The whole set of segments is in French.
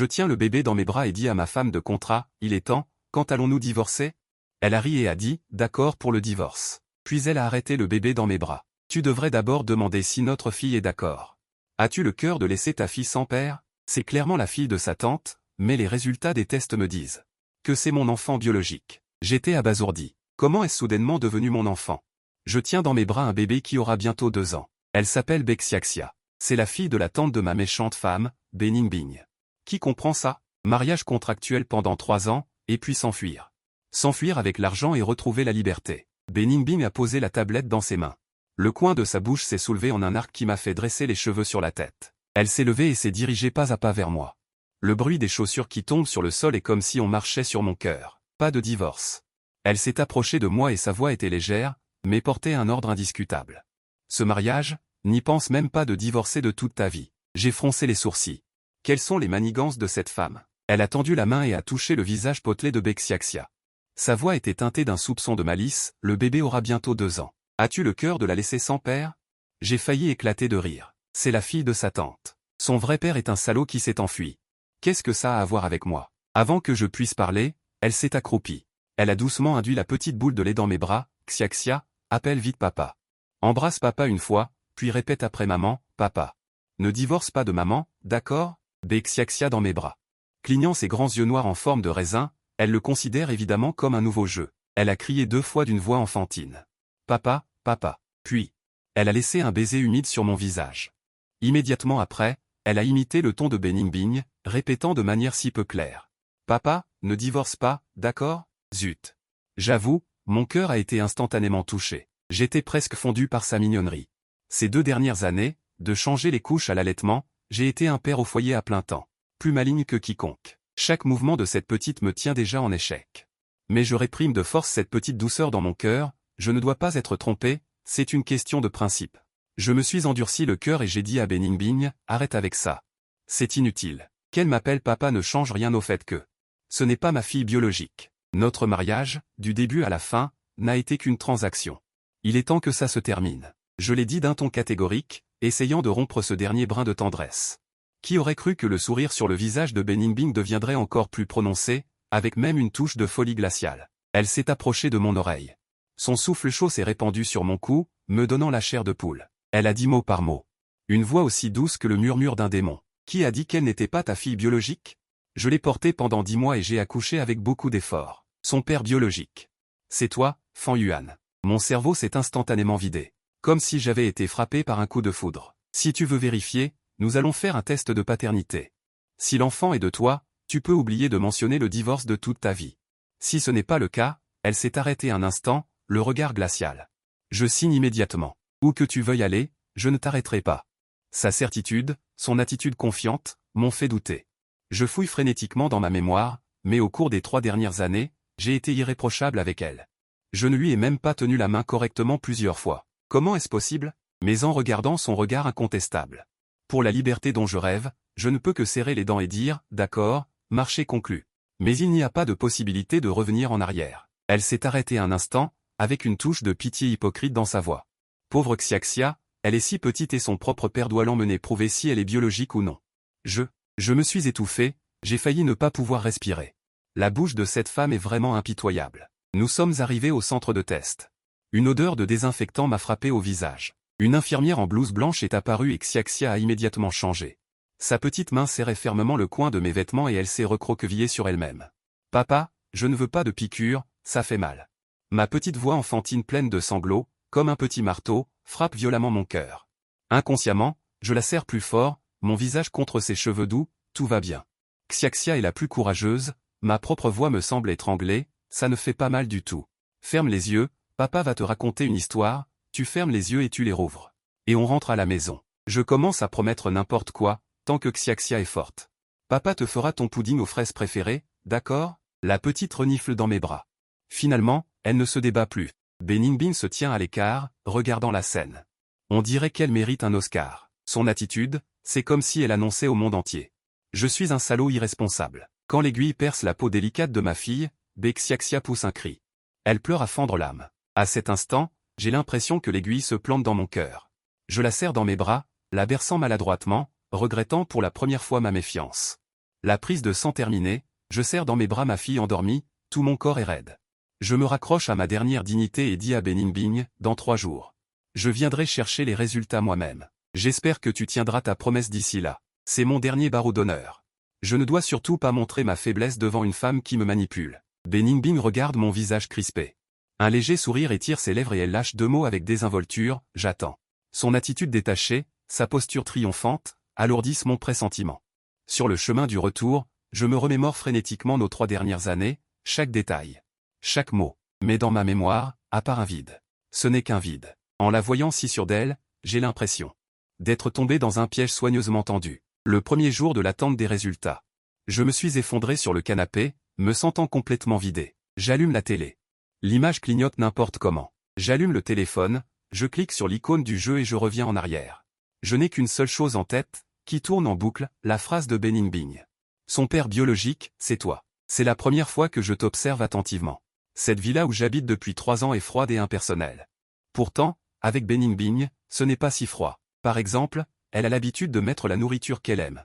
Je tiens le bébé dans mes bras et dis à ma femme de contrat, il est temps, quand allons-nous divorcer? Elle a ri et a dit, d'accord pour le divorce. Puis elle a arrêté le bébé dans mes bras. Tu devrais d'abord demander si notre fille est d'accord. As-tu le cœur de laisser ta fille sans père? C'est clairement la fille de sa tante, mais les résultats des tests me disent que c'est mon enfant biologique. J'étais abasourdi. Comment est-ce soudainement devenu mon enfant? Je tiens dans mes bras un bébé qui aura bientôt 2 ans. Elle s'appelle Bexiaxia. C'est la fille de la tante de ma méchante femme, Beningbing. Qui comprend ça? Mariage contractuel pendant 3 ans, et puis s'enfuir. S'enfuir avec l'argent et retrouver la liberté. Beningbing a posé la tablette dans ses mains. Le coin de sa bouche s'est soulevé en un arc qui m'a fait dresser les cheveux sur la tête. Elle s'est levée et s'est dirigée pas à pas vers moi. Le bruit des chaussures qui tombent sur le sol est comme si on marchait sur mon cœur. Pas de divorce. Elle s'est approchée de moi et sa voix était légère, mais portait un ordre indiscutable. Ce mariage, n'y pense même pas de divorcer de toute ta vie. J'ai froncé les sourcils. Quelles sont les manigances de cette femme? Elle a tendu la main et a touché le visage potelé de Bexiaxia. Sa voix était teintée d'un soupçon de malice, le bébé aura bientôt 2 ans. As-tu le cœur de la laisser sans père? J'ai failli éclater de rire. C'est la fille de sa tante. Son vrai père est un salaud qui s'est enfui. Qu'est-ce que ça a à voir avec moi? Avant que je puisse parler, elle s'est accroupie. Elle a doucement induit la petite boule de lait dans mes bras. Xiaxia, appelle vite papa. Embrasse papa une fois, puis répète après maman, papa. Ne divorce pas de maman, d'accord? Bexiaxia dans mes bras. Clignant ses grands yeux noirs en forme de raisin, elle le considère évidemment comme un nouveau jeu. Elle a crié 2 fois d'une voix enfantine. Papa, papa. Puis, elle a laissé un baiser humide sur mon visage. Immédiatement après, elle a imité le ton de Beningbing, répétant de manière si peu claire. Papa, ne divorce pas, d'accord? Zut. J'avoue, mon cœur a été instantanément touché. J'étais presque fondu par sa mignonnerie. Ces 2 dernières années, de changer les couches à l'allaitement, j'ai été un père au foyer à plein temps. Plus maligne que quiconque. Chaque mouvement de cette petite me tient déjà en échec. Mais je réprime de force cette petite douceur dans mon cœur, je ne dois pas être trompé, c'est une question de principe. Je me suis endurci le cœur et j'ai dit à Beningbing, arrête avec ça. C'est inutile. Qu'elle m'appelle papa ne change rien au fait que ce n'est pas ma fille biologique. Notre mariage, du début à la fin, n'a été qu'une transaction. Il est temps que ça se termine. Je l'ai dit d'un ton catégorique, essayant de rompre ce dernier brin de tendresse. Qui aurait cru que le sourire sur le visage de Beningbing deviendrait encore plus prononcé, avec même une touche de folie glaciale. Elle s'est approchée de mon oreille. Son souffle chaud s'est répandu sur mon cou, me donnant la chair de poule. Elle a dit mot par mot. Une voix aussi douce que le murmure d'un démon. Qui a dit qu'elle n'était pas ta fille biologique? Je l'ai portée pendant 10 mois et j'ai accouché avec beaucoup d'efforts. Son père biologique. C'est toi, Fan Yuan. Mon cerveau s'est instantanément vidé. Comme si j'avais été frappé par un coup de foudre. Si tu veux vérifier, nous allons faire un test de paternité. Si l'enfant est de toi, tu peux oublier de mentionner le divorce de toute ta vie. Si ce n'est pas le cas, elle s'est arrêtée un instant, le regard glacial. Je signe immédiatement. Où que tu veuilles aller, je ne t'arrêterai pas. Sa certitude, son attitude confiante, m'ont fait douter. Je fouille frénétiquement dans ma mémoire, mais au cours des 3 dernières années, j'ai été irréprochable avec elle. Je ne lui ai même pas tenu la main correctement plusieurs fois. Comment est-ce possible? Mais en regardant son regard incontestable. Pour la liberté dont je rêve, je ne peux que serrer les dents et dire, d'accord, marché conclu. Mais il n'y a pas de possibilité de revenir en arrière. Elle s'est arrêtée un instant, avec une touche de pitié hypocrite dans sa voix. Pauvre Xiaxia, elle est si petite et son propre père doit l'emmener prouver si elle est biologique ou non. Je me suis étouffé, j'ai failli ne pas pouvoir respirer. La bouche de cette femme est vraiment impitoyable. Nous sommes arrivés au centre de test. Une odeur de désinfectant m'a frappé au visage. Une infirmière en blouse blanche est apparue et Xiaxia a immédiatement changé. Sa petite main serrait fermement le coin de mes vêtements et elle s'est recroquevillée sur elle-même. Papa, je ne veux pas de piqûre, ça fait mal. Ma petite voix enfantine pleine de sanglots, comme un petit marteau, frappe violemment mon cœur. Inconsciemment, je la serre plus fort, mon visage contre ses cheveux doux, tout va bien. Xiaxia est la plus courageuse, ma propre voix me semble étranglée, ça ne fait pas mal du tout. Ferme les yeux, papa va te raconter une histoire, tu fermes les yeux et tu les rouvres. Et on rentre à la maison. Je commence à promettre n'importe quoi, tant que Xiaxia est forte. Papa te fera ton pudding aux fraises préféré, d'accord? La petite renifle dans mes bras. Finalement, elle ne se débat plus. Beningbing se tient à l'écart, regardant la scène. On dirait qu'elle mérite un Oscar. Son attitude, c'est comme si elle annonçait au monde entier. Je suis un salaud irresponsable. Quand l'aiguille perce la peau délicate de ma fille, Bexiaxia pousse un cri. Elle pleure à fendre l'âme. À cet instant, j'ai l'impression que l'aiguille se plante dans mon cœur. Je la serre dans mes bras, la berçant maladroitement, regrettant pour la première fois ma méfiance. La prise de sang terminée, je serre dans mes bras ma fille endormie, tout mon corps est raide. Je me raccroche à ma dernière dignité et dis à Beningbing, dans 3 jours. Je viendrai chercher les résultats moi-même. J'espère que tu tiendras ta promesse d'ici là. C'est mon dernier barreau d'honneur. Je ne dois surtout pas montrer ma faiblesse devant une femme qui me manipule. Beningbing regarde mon visage crispé. Un léger sourire étire ses lèvres et elle lâche 2 mots avec désinvolture, j'attends. Son attitude détachée, sa posture triomphante, alourdissent mon pressentiment. Sur le chemin du retour, je me remémore frénétiquement nos 3 dernières années, chaque détail, chaque mot. Mais dans ma mémoire, à part un vide. Ce n'est qu'un vide. En la voyant si sûre d'elle, j'ai l'impression d'être tombé dans un piège soigneusement tendu. Le premier jour de l'attente des résultats. Je me suis effondré sur le canapé, me sentant complètement vidé. J'allume la télé. L'image clignote n'importe comment. J'allume le téléphone, je clique sur l'icône du jeu et je reviens en arrière. Je n'ai qu'une seule chose en tête, qui tourne en boucle, la phrase de Beningbing. Son père biologique, c'est toi. C'est la première fois que je t'observe attentivement. Cette villa où j'habite depuis 3 ans est froide et impersonnelle. Pourtant, avec Beningbing, ce n'est pas si froid. Par exemple, elle a l'habitude de mettre la nourriture qu'elle aime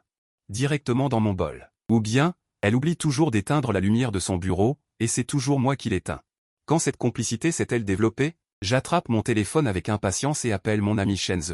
directement dans mon bol. Ou bien, elle oublie toujours d'éteindre la lumière de son bureau, et c'est toujours moi qui l'éteins. Quand cette complicité s'est-elle développée? J'attrape mon téléphone avec impatience et appelle mon ami Shenzhe.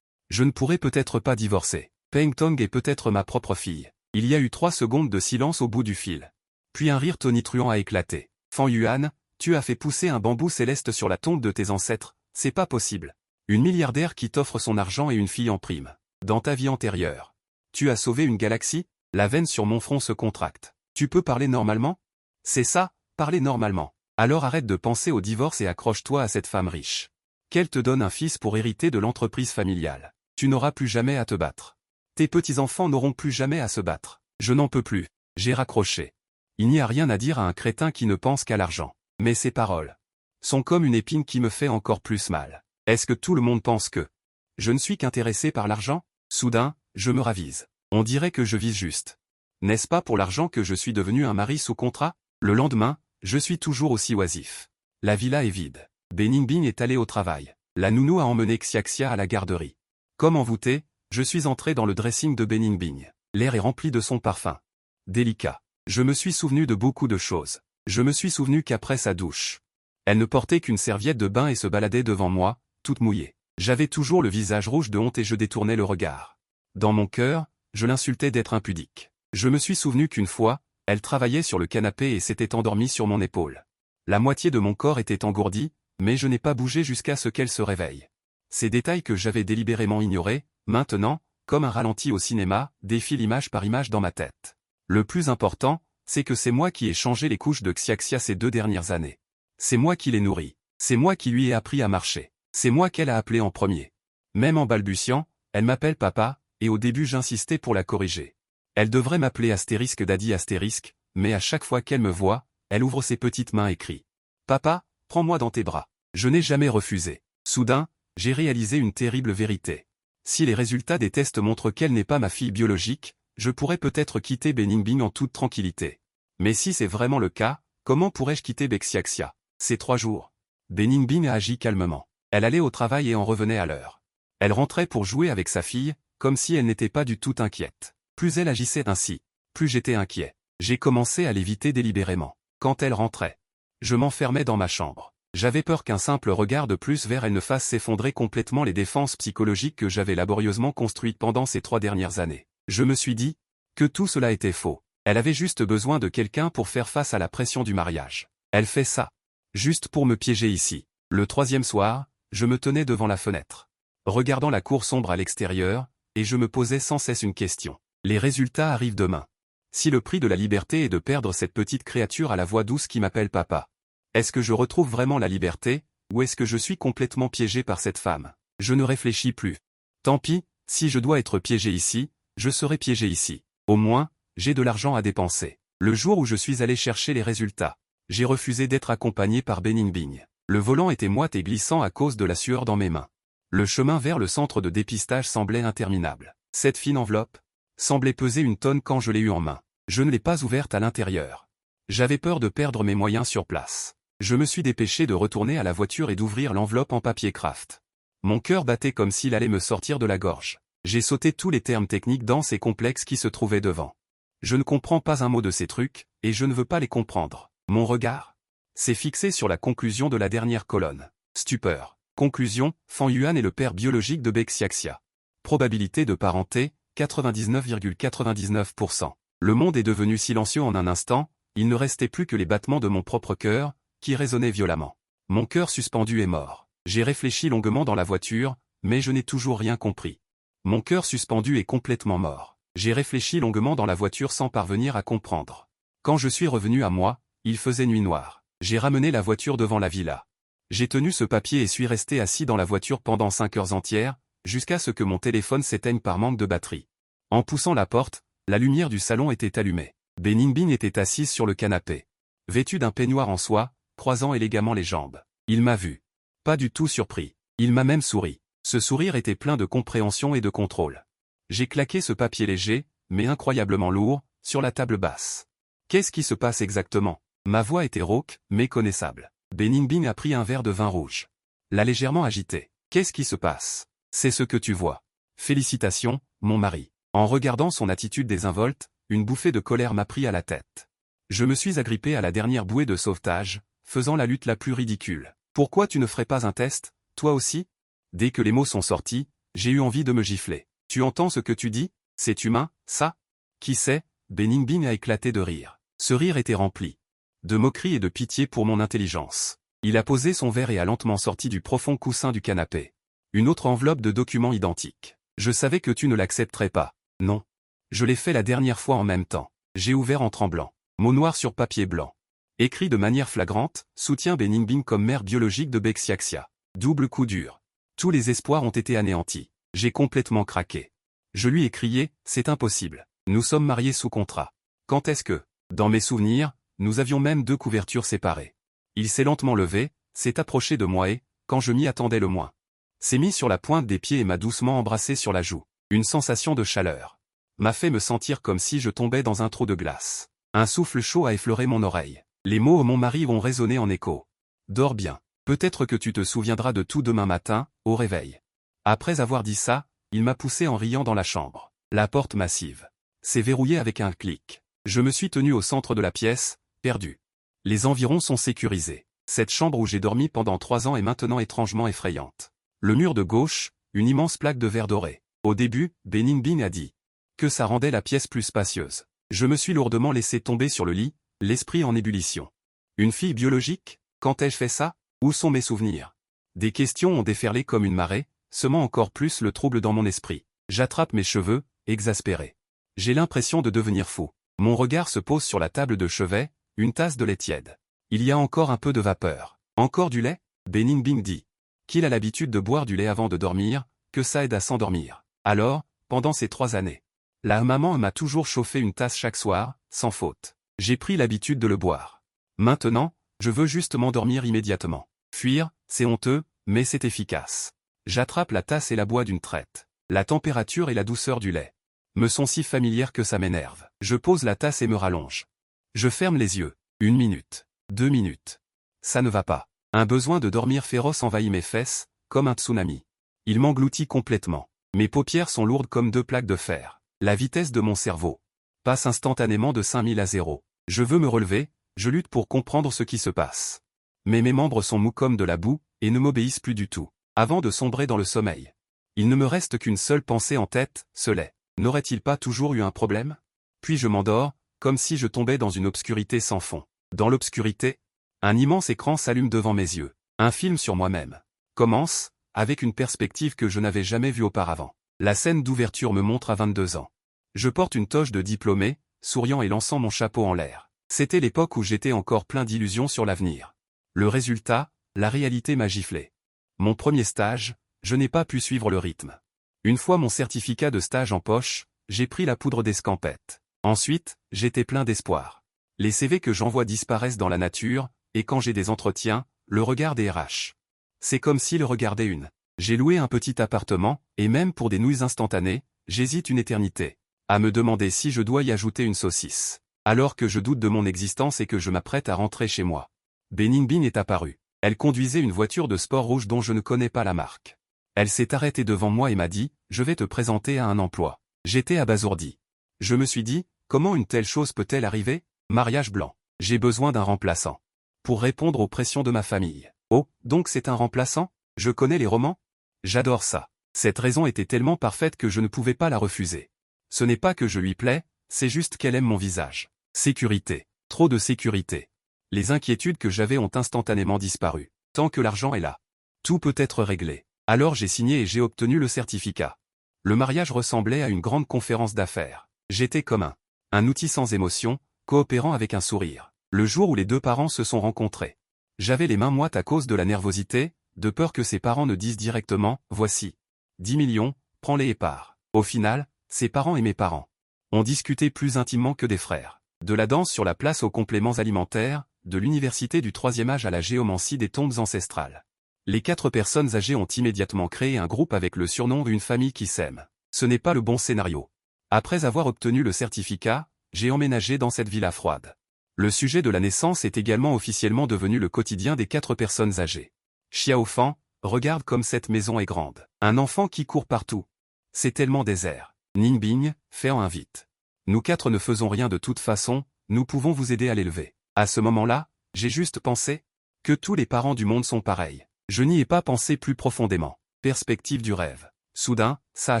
Je ne pourrais peut-être pas divorcer. Peng Tong est peut-être ma propre fille. Il y a eu 3 secondes de silence au bout du fil. Puis un rire tonitruant a éclaté. Fan Yuan, tu as fait pousser un bambou céleste sur la tombe de tes ancêtres, c'est pas possible. Une milliardaire qui t'offre son argent et une fille en prime. Dans ta vie antérieure. Tu as sauvé une galaxie? La veine sur mon front se contracte. Tu peux parler normalement? C'est ça, parler normalement. Alors arrête de penser au divorce et accroche-toi à cette femme riche. Qu'elle te donne un fils pour hériter de l'entreprise familiale. Tu n'auras plus jamais à te battre. Tes petits-enfants n'auront plus jamais à se battre. Je n'en peux plus. J'ai raccroché. Il n'y a rien à dire à un crétin qui ne pense qu'à l'argent. Mais ces paroles sont comme une épine qui me fait encore plus mal. Est-ce que tout le monde pense que je ne suis qu'intéressé par l'argent? Soudain, je me ravise. On dirait que je vise juste. N'est-ce pas pour l'argent que je suis devenu un mari sous contrat? Le lendemain, je suis toujours aussi oisif. La villa est vide. Beningbing est allé au travail. La nounou a emmené Xiaxia à la garderie. Comme envoûté, je suis entré dans le dressing de Beningbing. L'air est rempli de son parfum. Délicat. Je me suis souvenu de beaucoup de choses. Je me suis souvenu qu'après sa douche, elle ne portait qu'une serviette de bain et se baladait devant moi, toute mouillée. J'avais toujours le visage rouge de honte et je détournais le regard. Dans mon cœur, je l'insultais d'être impudique. Je me suis souvenu qu'une fois, elle travaillait sur le canapé et s'était endormie sur mon épaule. La moitié de mon corps était engourdi, mais je n'ai pas bougé jusqu'à ce qu'elle se réveille. Ces détails que j'avais délibérément ignorés, maintenant, comme un ralenti au cinéma, défilent image par image dans ma tête. Le plus important, c'est que c'est moi qui ai changé les couches de Xiaxia ces 2 dernières années. C'est moi qui l'ai nourrie. C'est moi qui lui ai appris à marcher. C'est moi qu'elle a appelé en premier. Même en balbutiant, elle m'appelle papa, et au début j'insistais pour la corriger. Elle devrait m'appeler astérisque daddy astérisque, mais à chaque fois qu'elle me voit, elle ouvre ses petites mains et crie. Papa, prends-moi dans tes bras. Je n'ai jamais refusé. Soudain, j'ai réalisé une terrible vérité. Si les résultats des tests montrent qu'elle n'est pas ma fille biologique, je pourrais peut-être quitter Beningbing en toute tranquillité. Mais si c'est vraiment le cas, comment pourrais-je quitter Xiaxia? Ces 3 jours. Beningbing a agi calmement. Elle allait au travail et en revenait à l'heure. Elle rentrait pour jouer avec sa fille, comme si elle n'était pas du tout inquiète. Plus elle agissait ainsi, plus j'étais inquiet. J'ai commencé à l'éviter délibérément. Quand elle rentrait, je m'enfermais dans ma chambre. J'avais peur qu'un simple regard de plus vers elle ne fasse s'effondrer complètement les défenses psychologiques que j'avais laborieusement construites pendant ces 3 dernières années. Je me suis dit que tout cela était faux. Elle avait juste besoin de quelqu'un pour faire face à la pression du mariage. Elle fait ça, juste pour me piéger ici. Le 3e soir, je me tenais devant la fenêtre, regardant la cour sombre à l'extérieur, et je me posais sans cesse une question. Les résultats arrivent demain. Si le prix de la liberté est de perdre cette petite créature à la voix douce qui m'appelle papa, est-ce que je retrouve vraiment la liberté, ou est-ce que je suis complètement piégé par cette femme? Je ne réfléchis plus. Tant pis, si je dois être piégé ici, je serai piégé ici. Au moins, j'ai de l'argent à dépenser. Le jour où je suis allé chercher les résultats, j'ai refusé d'être accompagné par Beningbing. Le volant était moite et glissant à cause de la sueur dans mes mains. Le chemin vers le centre de dépistage semblait interminable. Cette fine enveloppe semblait peser une tonne quand je l'ai eue en main. Je ne l'ai pas ouverte à l'intérieur. J'avais peur de perdre mes moyens sur place. Je me suis dépêché de retourner à la voiture et d'ouvrir l'enveloppe en papier craft. Mon cœur battait comme s'il allait me sortir de la gorge. J'ai sauté tous les termes techniques denses et complexes qui se trouvaient devant. Je ne comprends pas un mot de ces trucs, et je ne veux pas les comprendre. Mon regard s'est fixé sur la conclusion de la dernière colonne. Stupeur. Conclusion, Fan Yuan est le père biologique de Bexiaxia. Probabilité de parenté, 99,99%. Le monde est devenu silencieux en un instant, il ne restait plus que les battements de mon propre cœur, qui résonnaient violemment. Mon cœur suspendu est mort. J'ai réfléchi longuement dans la voiture, mais je n'ai toujours rien compris. Mon cœur suspendu est complètement mort. J'ai réfléchi longuement dans la voiture sans parvenir à comprendre. Quand je suis revenu à moi, il faisait nuit noire. J'ai ramené la voiture devant la villa. J'ai tenu ce papier et suis resté assis dans la voiture pendant 5 heures entières, jusqu'à ce que mon téléphone s'éteigne par manque de batterie. En poussant la porte, la lumière du salon était allumée. Beningbin était assise sur le canapé. Vêtu d'un peignoir en soie, croisant élégamment les jambes. Il m'a vu. Pas du tout surpris. Il m'a même souri. Ce sourire était plein de compréhension et de contrôle. J'ai claqué ce papier léger, mais incroyablement lourd, sur la table basse. Qu'est-ce qui se passe exactement? Ma voix était rauque, méconnaissable. Beningbin a pris un verre de vin rouge. L'a légèrement agité. Qu'est-ce qui se passe? C'est ce que tu vois. Félicitations, mon mari. En regardant son attitude désinvolte, une bouffée de colère m'a pris à la tête. Je me suis agrippé à la dernière bouée de sauvetage, faisant la lutte la plus ridicule. Pourquoi tu ne ferais pas un test, toi aussi? Dès que les mots sont sortis, j'ai eu envie de me gifler. Tu entends ce que tu dis? C'est humain, ça? Qui sait? Beningbin a éclaté de rire. Ce rire était rempli de moquerie et de pitié pour mon intelligence. Il a posé son verre et a lentement sorti du profond coussin du canapé une autre enveloppe de documents identiques. Je savais que tu ne l'accepterais pas. Non. Je l'ai fait la dernière fois en même temps. J'ai ouvert en tremblant. Mots noirs sur papier blanc. Écrit de manière flagrante, soutient Beningbin comme mère biologique de Bexiaxia. Double coup dur. Tous les espoirs ont été anéantis. J'ai complètement craqué. Je lui ai crié, c'est impossible. Nous sommes mariés sous contrat. Quand est-ce que? Dans mes souvenirs, nous avions même 2 couvertures séparées. Il s'est lentement levé, s'est approché de moi et, quand je m'y attendais le moins, s'est mis sur la pointe des pieds et m'a doucement embrassé sur la joue. Une sensation de chaleur m'a fait me sentir comme si je tombais dans un trou de glace. Un souffle chaud a effleuré mon oreille. Les mots « mon mari » ont résonné en écho. Dors bien. Peut-être que tu te souviendras de tout demain matin, au réveil. Après avoir dit ça, il m'a poussé en riant dans la chambre. La porte massive s'est verrouillée avec un clic. Je me suis tenu au centre de la pièce, perdu. Les environs sont sécurisés. Cette chambre où j'ai dormi pendant 3 ans est maintenant étrangement effrayante. Le mur de gauche, une immense plaque de verre doré. Au début, Beningbin a dit que ça rendait la pièce plus spacieuse. Je me suis lourdement laissé tomber sur le lit, l'esprit en ébullition. Une fille biologique? Quand ai-je fait ça? Où sont mes souvenirs? Des questions ont déferlé comme une marée, semant encore plus le trouble dans mon esprit. J'attrape mes cheveux, exaspéré. J'ai l'impression de devenir fou. Mon regard se pose sur la table de chevet, une tasse de lait tiède. Il y a encore un peu de vapeur. Encore du lait? Beningbin dit qu'il a l'habitude de boire du lait avant de dormir, que ça aide à s'endormir. Alors, pendant ces 3 années, la maman m'a toujours chauffé une tasse chaque soir, sans faute. J'ai pris l'habitude de le boire. Maintenant, je veux juste m'endormir immédiatement. Fuir, c'est honteux, mais c'est efficace. J'attrape la tasse et la bois d'une traite. La température et la douceur du lait me sont si familières que ça m'énerve. Je pose la tasse et me rallonge. Je ferme les yeux. 1 minute. 2 minutes. Ça ne va pas. Un besoin de dormir féroce envahit mes fesses, comme un tsunami. Il m'engloutit complètement. Mes paupières sont lourdes comme 2 plaques de fer. La vitesse de mon cerveau passe instantanément de 5000 à 0. Je veux me relever, je lutte pour comprendre ce qui se passe. Mais mes membres sont mous comme de la boue, et ne m'obéissent plus du tout. Avant de sombrer dans le sommeil, il ne me reste qu'une seule pensée en tête, ce lait. N'aurait-il pas toujours eu un problème? Puis je m'endors, comme si je tombais dans une obscurité sans fond. Dans l'obscurité, un immense écran s'allume devant mes yeux. Un film sur moi-même commence, avec une perspective que je n'avais jamais vue auparavant. La scène d'ouverture me montre à 22 ans. Je porte une toge de diplômé, souriant et lançant mon chapeau en l'air. C'était l'époque où j'étais encore plein d'illusions sur l'avenir. Le résultat, la réalité m'a giflé. Mon premier stage, je n'ai pas pu suivre le rythme. Une fois mon certificat de stage en poche, j'ai pris la poudre d'escampette. Ensuite, j'étais plein d'espoir. Les CV que j'envoie disparaissent dans la nature, et quand j'ai des entretiens, le regard des RH. C'est comme s'ils regardaient une. J'ai loué un petit appartement, et même pour des nouilles instantanées, j'hésite une éternité à me demander si je dois y ajouter une saucisse. Alors que je doute de mon existence et que je m'apprête à rentrer chez moi. Beningbin est apparue. Elle conduisait une voiture de sport rouge dont je ne connais pas la marque. Elle s'est arrêtée devant moi et m'a dit « Je vais te présenter à un emploi ». J'étais abasourdi. Je me suis dit Comment une telle chose peut-elle arriver? Mariage blanc. J'ai besoin d'un remplaçant. Pour répondre aux pressions de ma famille. Oh, donc c'est un remplaçant? Je connais les romans? J'adore ça. Cette raison était tellement parfaite que je ne pouvais pas la refuser. Ce n'est pas que je lui plais, c'est juste qu'elle aime mon visage. Sécurité. Trop de sécurité. Les inquiétudes que j'avais ont instantanément disparu. Tant que l'argent est là, tout peut être réglé. Alors j'ai signé et j'ai obtenu le certificat. Le mariage ressemblait à une grande conférence d'affaires. J'étais comme un outil sans émotion, coopérant avec un sourire. Le jour où les deux parents se sont rencontrés. J'avais les mains moites à cause de la nervosité, de peur que ses parents ne disent directement « Voici 10 millions, prends-les et pars ». Au final, ses parents et mes parents ont discuté plus intimement que des frères. De la danse sur la place aux compléments alimentaires, de l'université du troisième âge à la géomancie des tombes ancestrales. Les 4 personnes âgées ont immédiatement créé un groupe avec le surnom d'une famille qui s'aime. Ce n'est pas le bon scénario. Après avoir obtenu le certificat, j'ai emménagé dans cette villa froide. Le sujet de la naissance est également officiellement devenu le quotidien des 4 personnes âgées. Xiaofan, regarde comme cette maison est grande. Un enfant qui court partout. C'est tellement désert. Ningbing, fais-en un vite. Nous 4 ne faisons rien de toute façon, nous pouvons vous aider à l'élever. À ce moment-là, j'ai juste pensé que tous les parents du monde sont pareils. Je n'y ai pas pensé plus profondément. Perspective du rêve. Soudain, ça a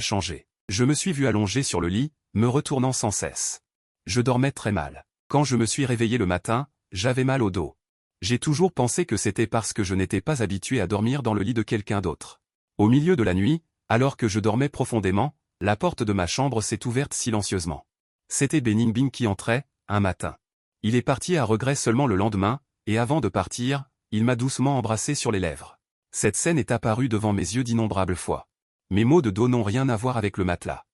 changé. Je me suis vu allongé sur le lit, me retournant sans cesse. Je dormais très mal. Quand je me suis réveillé le matin, j'avais mal au dos. J'ai toujours pensé que c'était parce que je n'étais pas habitué à dormir dans le lit de quelqu'un d'autre. Au milieu de la nuit, alors que je dormais profondément, la porte de ma chambre s'est ouverte silencieusement. C'était Beningbing qui entrait, un matin. Il est parti à regret seulement le lendemain, et avant de partir, il m'a doucement embrassé sur les lèvres. Cette scène est apparue devant mes yeux d'innombrables fois. Mes maux de dos n'ont rien à voir avec le matelas.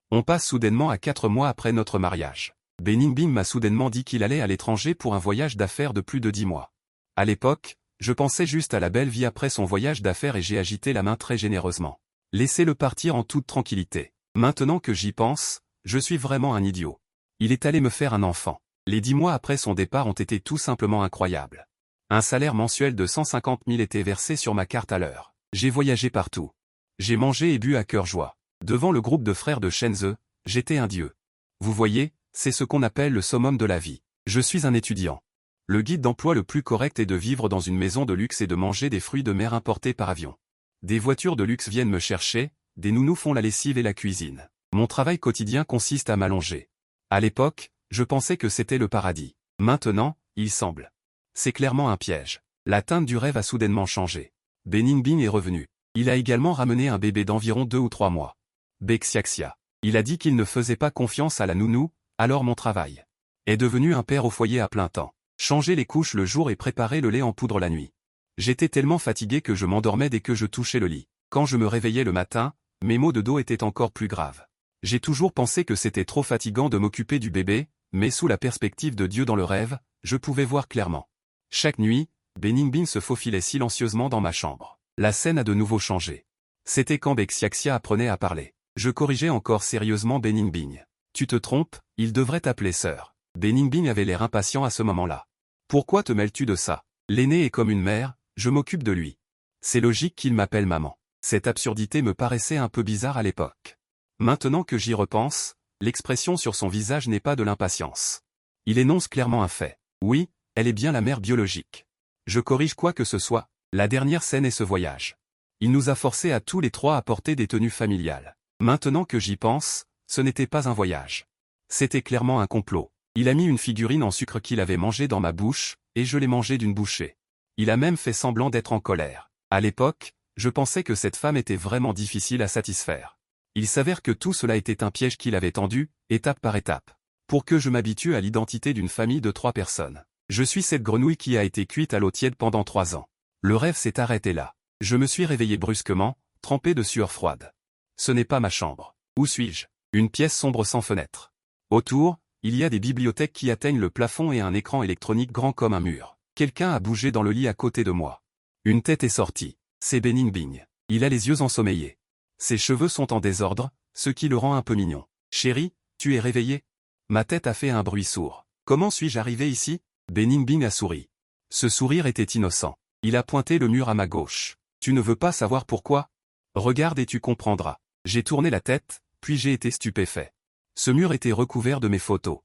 On passe soudainement à 4 mois après notre mariage. Beningbing m'a soudainement dit qu'il allait à l'étranger pour un voyage d'affaires de plus de 10 mois. À l'époque, je pensais juste à la belle vie après son voyage d'affaires et j'ai agité la main très généreusement. Laissez-le partir en toute tranquillité. Maintenant que j'y pense, je suis vraiment un idiot. Il est allé me faire un enfant. Les 10 mois après son départ ont été tout simplement incroyables. Un salaire mensuel de 150 000 était versé sur ma carte à l'heure. J'ai voyagé partout. J'ai mangé et bu à cœur joie. Devant le groupe de frères de Shenzhe, j'étais un dieu. Vous voyez, c'est ce qu'on appelle le summum de la vie. Je suis un étudiant. Le guide d'emploi le plus correct est de vivre dans une maison de luxe et de manger des fruits de mer importés par avion. Des voitures de luxe viennent me chercher, des nounous font la lessive et la cuisine. Mon travail quotidien consiste à m'allonger. À l'époque, je pensais que c'était le paradis. Maintenant, il semble. C'est clairement un piège. La teinte du rêve a soudainement changé. Beningbing est revenu. Il a également ramené un bébé d'environ 2 ou 3 mois. Bexiaxia. Il a dit qu'il ne faisait pas confiance à la nounou, alors mon travail est devenu un père au foyer à plein temps. Changer les couches le jour et préparer le lait en poudre la nuit. J'étais tellement fatigué que je m'endormais dès que je touchais le lit. Quand je me réveillais le matin, mes maux de dos étaient encore plus graves. J'ai toujours pensé que c'était trop fatigant de m'occuper du bébé, mais sous la perspective de Dieu dans le rêve, je pouvais voir clairement. Chaque nuit, Beningbing se faufilait silencieusement dans ma chambre. La scène a de nouveau changé. C'était quand Bexiaxia apprenait à parler. Je corrigeais encore sérieusement Beningbing. Tu te trompes, il devrait t'appeler sœur. Beningbing avait l'air impatient à ce moment-là. Pourquoi te mêles-tu de ça? L'aîné est comme une mère, je m'occupe de lui. C'est logique qu'il m'appelle maman. Cette absurdité me paraissait un peu bizarre à l'époque. Maintenant que j'y repense, l'expression sur son visage n'est pas de l'impatience. Il énonce clairement un fait. Oui, elle est bien la mère biologique. Je corrige quoi que ce soit. La dernière scène est ce voyage. Il nous a forcés à tous les 3 à porter des tenues familiales. Maintenant que j'y pense, ce n'était pas un voyage. C'était clairement un complot. Il a mis une figurine en sucre qu'il avait mangée dans ma bouche, et je l'ai mangée d'une bouchée. Il a même fait semblant d'être en colère. À l'époque, je pensais que cette femme était vraiment difficile à satisfaire. Il s'avère que tout cela était un piège qu'il avait tendu, étape par étape, pour que je m'habitue à l'identité d'une famille de 3 personnes. Je suis cette grenouille qui a été cuite à l'eau tiède pendant 3 ans. Le rêve s'est arrêté là. Je me suis réveillé brusquement, trempé de sueur froide. Ce n'est pas ma chambre. Où suis-je? Une pièce sombre sans fenêtre. Autour, il y a des bibliothèques qui atteignent le plafond et un écran électronique grand comme un mur. Quelqu'un a bougé dans le lit à côté de moi. Une tête est sortie. C'est Beningbing. Il a les yeux ensommeillés. Ses cheveux sont en désordre, ce qui le rend un peu mignon. Chérie, tu es réveillée? Ma tête a fait un bruit sourd. Comment suis-je arrivé ici? Beningbing a souri. Ce sourire était innocent. Il a pointé le mur à ma gauche. Tu ne veux pas savoir pourquoi? Regarde et tu comprendras. J'ai tourné la tête, puis j'ai été stupéfait. Ce mur était recouvert de mes photos.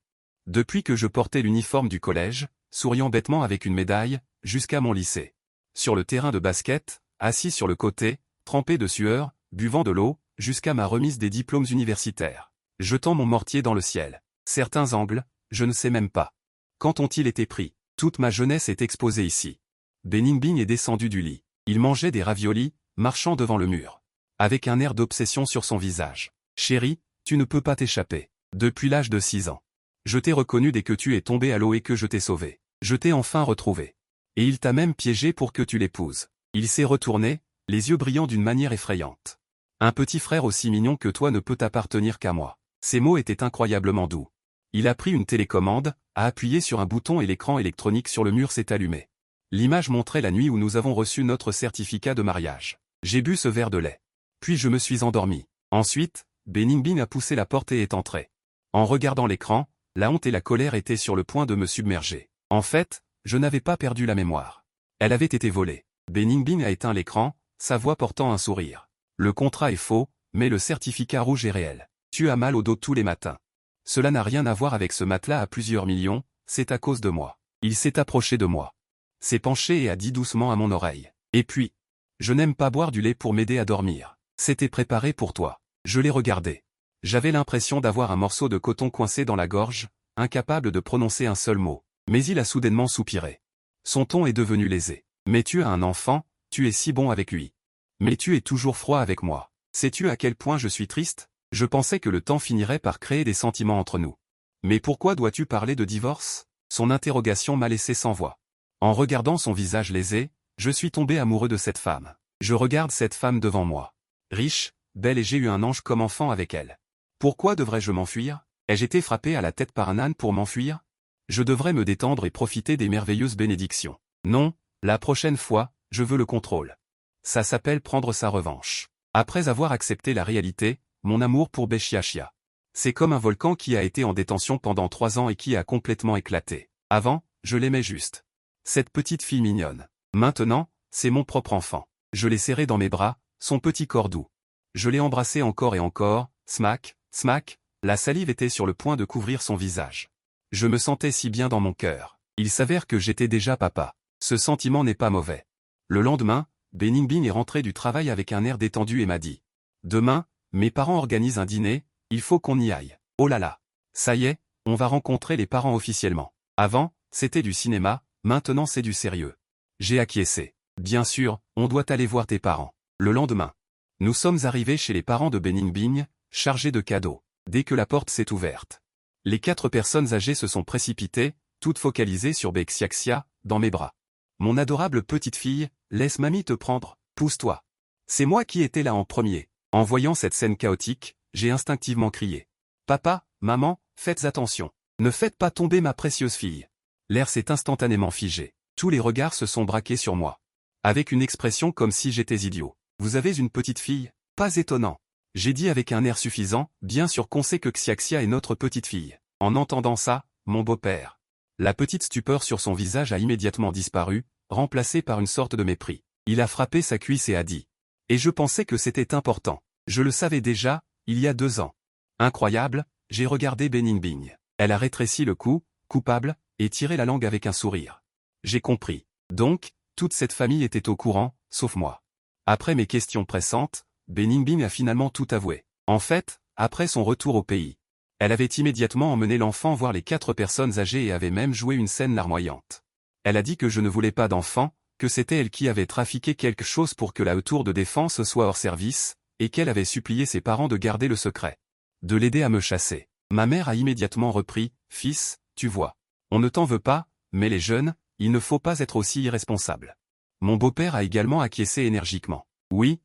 Depuis que je portais l'uniforme du collège, souriant bêtement avec une médaille, jusqu'à mon lycée. Sur le terrain de basket, assis sur le côté, trempé de sueur, buvant de l'eau, jusqu'à ma remise des diplômes universitaires. Jetant mon mortier dans le ciel. Certains angles, je ne sais même pas. Quand ont-ils été pris? Toute ma jeunesse est exposée ici. Beningbing est descendu du lit. Il mangeait des raviolis, marchant devant le mur. Avec un air d'obsession sur son visage. Chérie, tu ne peux pas t'échapper. Depuis l'âge de 6 ans. Je t'ai reconnu dès que tu es tombé à l'eau et que je t'ai sauvé. Je t'ai enfin retrouvé. Et il t'a même piégé pour que tu l'épouses. Il s'est retourné, les yeux brillants d'une manière effrayante. Un petit frère aussi mignon que toi ne peut appartenir qu'à moi. Ces mots étaient incroyablement doux. Il a pris une télécommande, a appuyé sur un bouton et l'écran électronique sur le mur s'est allumé. L'image montrait la nuit où nous avons reçu notre certificat de mariage. J'ai bu ce verre de lait. Puis je me suis endormi. Ensuite, Beningbing a poussé la porte et est entré. En regardant l'écran, la honte et la colère étaient sur le point de me submerger. En fait, je n'avais pas perdu la mémoire. Elle avait été volée. Beningbing a éteint l'écran, sa voix portant un sourire. Le contrat est faux, mais le certificat rouge est réel. Tu as mal au dos tous les matins. Cela n'a rien à voir avec ce matelas à plusieurs millions, c'est à cause de moi. Il s'est approché de moi. S'est penché et a dit doucement à mon oreille. Et puis, je n'aime pas boire du lait pour m'aider à dormir. C'était préparé pour toi. Je l'ai regardé. J'avais l'impression d'avoir un morceau de coton coincé dans la gorge, incapable de prononcer un seul mot. Mais il a soudainement soupiré. Son ton est devenu lésé. Mais tu as un enfant, tu es si bon avec lui. Mais tu es toujours froid avec moi. Sais-tu à quel point je suis triste? Je pensais que le temps finirait par créer des sentiments entre nous. Mais pourquoi dois-tu parler de divorce? Son interrogation m'a laissé sans voix. En regardant son visage lésé, je suis tombé amoureux de cette femme. Je regarde cette femme devant moi. Riche, belle et j'ai eu un ange comme enfant avec elle. Pourquoi devrais-je m'enfuir? Ai-je été frappé à la tête par un âne pour m'enfuir? Je devrais me détendre et profiter des merveilleuses bénédictions. Non, la prochaine fois, je veux le contrôle. Ça s'appelle prendre sa revanche. Après avoir accepté la réalité, mon amour pour Bexiaxia. C'est comme un volcan qui a été en détention pendant 3 ans et qui a complètement éclaté. Avant, je l'aimais juste. Cette petite fille mignonne. Maintenant, c'est mon propre enfant. Je l'ai serré dans mes bras, son petit corps doux. Je l'ai embrassé encore et encore, smack, smack, la salive était sur le point de couvrir son visage. Je me sentais si bien dans mon cœur. Il s'avère que j'étais déjà papa. Ce sentiment n'est pas mauvais. Le lendemain, Beningbing est rentré du travail avec un air détendu et m'a dit. Demain, mes parents organisent un dîner, il faut qu'on y aille. Oh là là. Ça y est, on va rencontrer les parents officiellement. Avant, c'était du cinéma, maintenant c'est du sérieux. J'ai acquiescé. Bien sûr, on doit aller voir tes parents. Le lendemain. Nous sommes arrivés chez les parents de Beningbing, chargés de cadeaux. Dès que la porte s'est ouverte. Les 4 personnes âgées se sont précipitées, toutes focalisées sur Bexiaxia, dans mes bras. Mon adorable petite fille, laisse mamie te prendre, pousse-toi. C'est moi qui étais là en premier. En voyant cette scène chaotique, j'ai instinctivement crié. Papa, maman, faites attention. Ne faites pas tomber ma précieuse fille. L'air s'est instantanément figé. Tous les regards se sont braqués sur moi. Avec une expression comme si j'étais idiot. Vous avez une petite fille? Pas étonnant. J'ai dit avec un air suffisant, bien sûr qu'on sait que Xiaxia est notre petite fille. En entendant ça, mon beau-père. La petite stupeur sur son visage a immédiatement disparu, remplacée par une sorte de mépris. Il a frappé sa cuisse et a dit. Et je pensais que c'était important. Je le savais déjà, il y a 2 ans. Incroyable, j'ai regardé Beningbing. Elle a rétréci le cou, coupable, et tiré la langue avec un sourire. J'ai compris. Donc, toute cette famille était au courant, sauf moi. Après mes questions pressantes, Beningbing a finalement tout avoué. En fait, après son retour au pays. Elle avait immédiatement emmené l'enfant voir les 4 personnes âgées et avait même joué une scène larmoyante. Elle a dit que je ne voulais pas d'enfant, que c'était elle qui avait trafiqué quelque chose pour que la tour de défense soit hors service, et qu'elle avait supplié ses parents de garder le secret. De l'aider à me chasser. Ma mère a immédiatement repris, « Fils, tu vois. On ne t'en veut pas, mais les jeunes, il ne faut pas être aussi irresponsable. » Mon beau-père a également acquiescé énergiquement. « Oui,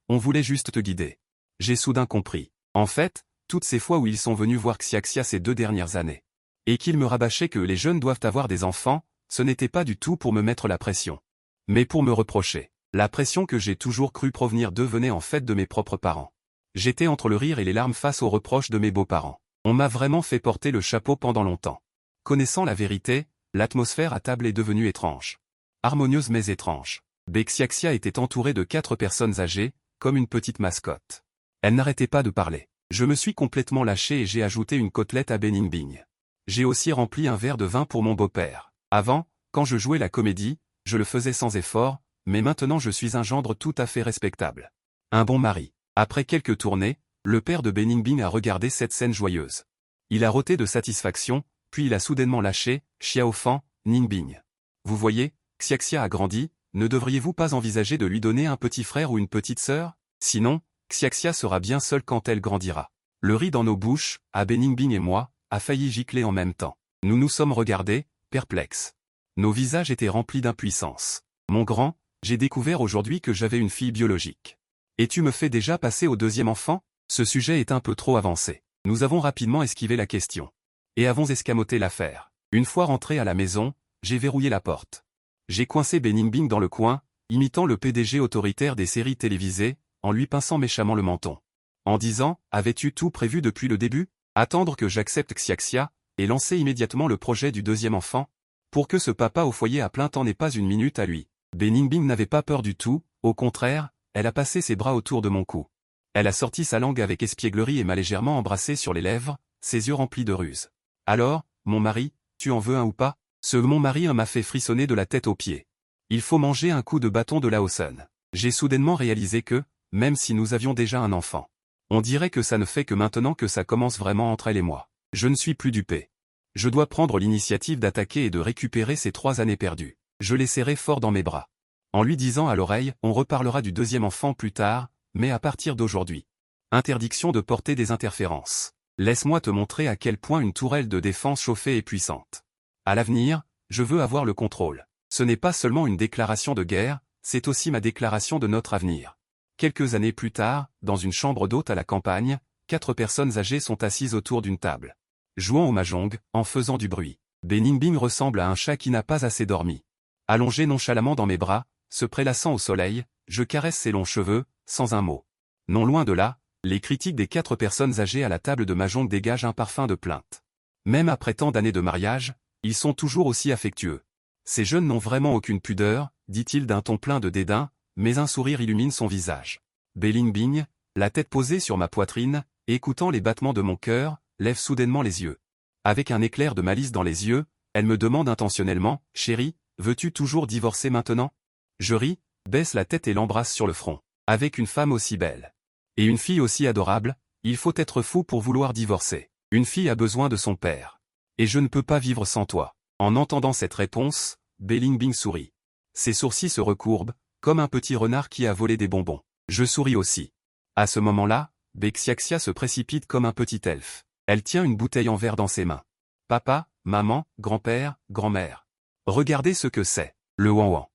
on voulait juste te guider. » J'ai soudain compris. En fait, toutes ces fois où ils sont venus voir Xiaxia ces 2 dernières années. Et qu'ils me rabâchaient que les jeunes doivent avoir des enfants, ce n'était pas du tout pour me mettre la pression. Mais pour me reprocher. La pression que j'ai toujours cru provenir d'eux venait en fait de mes propres parents. J'étais entre le rire et les larmes face aux reproches de mes beaux-parents. On m'a vraiment fait porter le chapeau pendant longtemps. Connaissant la vérité, l'atmosphère à table est devenue étrange. Harmonieuse mais étrange. Bexiaxia était entourée de 4 personnes âgées, comme une petite mascotte. Elle n'arrêtait pas de parler. Je me suis complètement lâché et j'ai ajouté une côtelette à Beningbing. J'ai aussi rempli un verre de vin pour mon beau-père. Avant, quand je jouais la comédie, je le faisais sans effort, mais maintenant je suis un gendre tout à fait respectable. Un bon mari. Après quelques tournées, le père de Beningbing a regardé cette scène joyeuse. Il a roté de satisfaction, puis il a soudainement lâché, Xiaofan, Ningbing. Vous voyez, Xiaxia a grandi, ne devriez-vous pas envisager de lui donner un petit frère ou une petite sœur? Sinon, Xiaxia sera bien seule quand elle grandira. Le riz dans nos bouches, à Beningbing et moi, a failli gicler en même temps. Nous nous sommes regardés, perplexes. Nos visages étaient remplis d'impuissance. Mon grand, j'ai découvert aujourd'hui que j'avais une fille biologique. Et tu me fais déjà passer au deuxième enfant? Ce sujet est un peu trop avancé. Nous avons rapidement esquivé la question. Et avons escamoté l'affaire. Une fois rentré à la maison, j'ai verrouillé la porte. J'ai coincé Beningbing dans le coin, imitant le PDG autoritaire des séries télévisées, en lui pinçant méchamment le menton. En disant, avais-tu tout prévu depuis le début? Attendre que j'accepte Xiaxia, et lancer immédiatement le projet du deuxième enfant? Pour que ce papa au foyer à plein temps n'ait pas une minute à lui. Beningbing n'avait pas peur du tout, au contraire, elle a passé ses bras autour de mon cou. Elle a sorti sa langue avec espièglerie et m'a légèrement embrassé sur les lèvres, ses yeux remplis de ruse. Alors, mon mari, tu en veux un ou pas? Ce mon mari m'a fait frissonner de la tête aux pieds. Il faut manger un coup de bâton de Laosen. J'ai soudainement réalisé que, même si nous avions déjà un enfant, on dirait que ça ne fait que maintenant que ça commence vraiment entre elle et moi. Je ne suis plus dupé. Je dois prendre l'initiative d'attaquer et de récupérer ces 3 années perdues. Je l'ai serré fort dans mes bras. En lui disant à l'oreille, on reparlera du deuxième enfant plus tard, mais à partir d'aujourd'hui. Interdiction de porter des interférences. Laisse-moi te montrer à quel point une tourelle de défense chauffée est puissante. À l'avenir, je veux avoir le contrôle. Ce n'est pas seulement une déclaration de guerre, c'est aussi ma déclaration de notre avenir. Quelques années plus tard, dans une chambre d'hôte à la campagne, 4 personnes âgées sont assises autour d'une table. Jouant au mahjong, en faisant du bruit. Beningbing ressemble à un chat qui n'a pas assez dormi. Allongé nonchalamment dans mes bras, se prélassant au soleil, je caresse ses longs cheveux, sans un mot. Non loin de là, les critiques des 4 personnes âgées à la table de mahjong dégagent un parfum de plainte. Même après tant d'années de mariage, ils sont toujours aussi affectueux. Ces jeunes n'ont vraiment aucune pudeur, dit-il d'un ton plein de dédain, mais un sourire illumine son visage. Beningbing, la tête posée sur ma poitrine, écoutant les battements de mon cœur, lève soudainement les yeux. Avec un éclair de malice dans les yeux, elle me demande intentionnellement, « Chérie, veux-tu toujours divorcer maintenant ?» Je ris, baisse la tête et l'embrasse sur le front. Avec une femme aussi belle. Et une fille aussi adorable, il faut être fou pour vouloir divorcer. Une fille a besoin de son père. Et je ne peux pas vivre sans toi. En entendant cette réponse, Beningbing sourit. Ses sourcils se recourbent, comme un petit renard qui a volé des bonbons. Je souris aussi. À ce moment-là, Xiaxia se précipite comme un petit elfe. Elle tient une bouteille en verre dans ses mains. Papa, maman, grand-père, grand-mère. Regardez ce que c'est. Le Wan Wan.